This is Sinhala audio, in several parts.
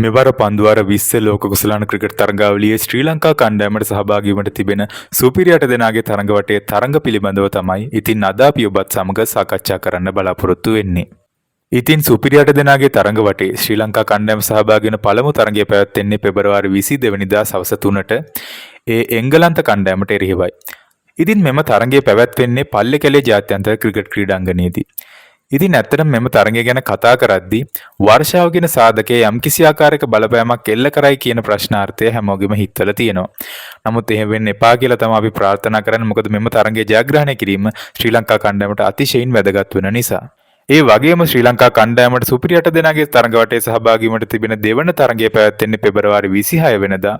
මෙවර පන්දුවාර 20 ලෝක කුසලාන ක්‍රිකට් තරගාවලියේ ශ්‍රී ලංකා කණ්ඩායමට සහභාගී වීමට තිබෙන සුපිරි 8 දෙනාගේ තරග වටේ තරග පිළිබඳව තමයි ඉතින් අද අපි ඔබත් සමග සාකච්ඡා කරන්න බලාපොරොත්තු වෙන්නේ. ඉතින් සුපිරි 8 දෙනාගේ තරග වටේ ශ්‍රී ලංකා කණ්ඩායම සහභාගී වෙන පළමු තරගය පැවැත්වෙන්නේ පෙබරවාරි 22 වෙනිදා සවස 3ට ඒ එංගලන්ත කණ්ඩායමට එරෙහිවයි. ඉතින් මෙම තරගය පැවැත්වෙන්නේ පල්ලේකැලේ ජාත්‍යන්තර ක්‍රිකට් ක්‍රීඩාංගණයේදී. ඉතින් ඇත්තටම මෙම තරගය ගැන කතා කරද්දී වර්ෂාව කියන සාධකයේ යම්කිසි ආකාරයක බලපෑමක් එල්ල කරයි කියන ප්‍රශ්නාර්ථය හැමෝගෙම හිතවල තියෙනවා. නමුත් එහෙම වෙන්න එපා කියලා තමයි අපි ප්‍රාර්ථනා කරන්නේ. මොකද මෙම තරගය ජයග්‍රහණය කිරීම ශ්‍රී ලංකා කණ්ඩායමට අතිශයින් වැදගත් වෙන නිසා. ඒ වගේම ශ්‍රී ලංකා කණ්ඩායමට සුපිරි 8 දෙනාගේ තරග වටේ සහභාගී වීමට තිබෙන දෙවන තරගය පැවැත්වෙන්නේ පෙබරවාරි 26 වෙනිදා.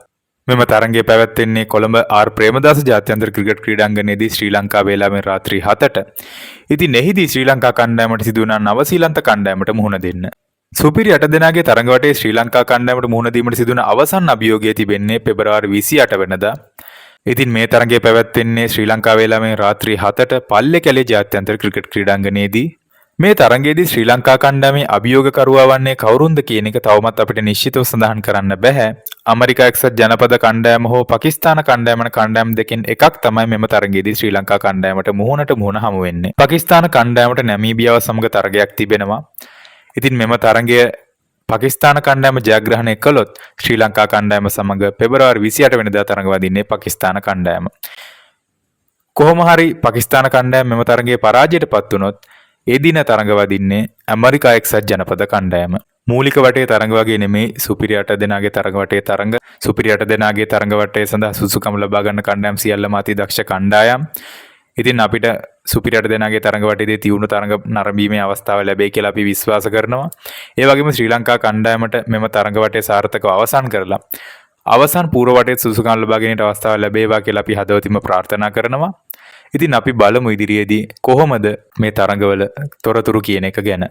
මෙම තරගය පැවැත්වෙන්නේ කොළඹ ආර් ප්‍රේමදාස ජාත්‍යන්තර ක්‍රිකට් ක්‍රීඩාංගණයේදී ශ්‍රී ලංකා වේලාවෙන් රාත්‍රී 7ට. ඉතින් එහිදී ශ්‍රී ලංකා කණ්ඩායමට සිදු වුණා නවසීලන්ත කණ්ඩායමට මුහුණ දෙන්න. සුපිරි 8 දෙනාගේ තරග වටේ ශ්‍රී ලංකා කණ්ඩායමට මුහුණ දීමට සිදු වුණ අවසන් අභියෝගය තිබෙන්නේ පෙබරවාරි 28 වෙනිදා. ඉතින් මේ තරගය පැවැත්වෙන්නේ ශ්‍රී ලංකා වේලාවෙන් රාත්‍රී 7ට පල්ලේකැලේ ජාත්‍යන්තර ක්‍රිකට් ක්‍රීඩාංගණයේදී. මේ තරගයේදී ශ්‍රී ලංකා කණ්ඩායමේ අභියෝගකරුවා වන්නේ කවුරුන්ද කියන එක තවමත් අපිට නිශ්චිතව සඳහන් කරන්න බෑ. ඇමරිකා එක්සත් ජනපද කණ්ඩායම හෝ පාකිස්තාන කණ්ඩායම දෙකෙන් එකක් තමයි මෙම තරගයේදී ශ්‍රී ලංකා කණ්ඩායමට මුහුණට මුහුණ හමු වෙන්නේ. පාකිස්තාන කණ්ඩායමට නැමීබියාව සමග තරගයක් තිබෙනවා. ඉතින් මෙම තරගය පාකිස්තාන කණ්ඩායම ජයග්‍රහණය කළොත් ශ්‍රී ලංකා කණ්ඩායම සමග පෙබරවාරි 28 වෙනිදා තරග වදින්නේ පාකිස්තාන කණ්ඩායම. කොහොම හරි පාකිස්තාන කණ්ඩායම මෙම තරගයේ පරාජයට පත් වුණොත් ඒ දින තරඟ වදින්නේ ඇමරිකා එක්සත් ජනපද කණ්ඩායම. මූලික වටේ තරඟ වගේ නෙමෙයි සුපිරි 8 දෙනාගේ තරඟ වටේ තරඟ. සුපිරි 8 දෙනාගේ තරඟ වටේ සඳහා සුසුකම් ලබා ගන්න කණ්ඩායම් සියල්ලම අති දක්ෂ කණ්ඩායම්. ඉතින් අපිට සුපිරි 8 දෙනාගේ තරඟ වටේදී තියුණු තරඟ නරඹීමේ අවස්ථාව ලැබෙයි කියලා අපි විශ්වාස කරනවා. ඒ වගේම ශ්‍රී ලංකා කණ්ඩායමට මෙම තරඟ වටේ සාර්ථකව අවසන් කරලා අවසන් පූර්ව වටේ සුසුකම් ලබා ගැනීමට අවස්ථාව ලැබේවා කියලා අපි හදවතින්ම ප්‍රාර්ථනා කරනවා. ඉතින් අපි බලමු ඉදිරියේදී කොහොමද මේ තරඟවල තොරතුරු කියන එක ගැන.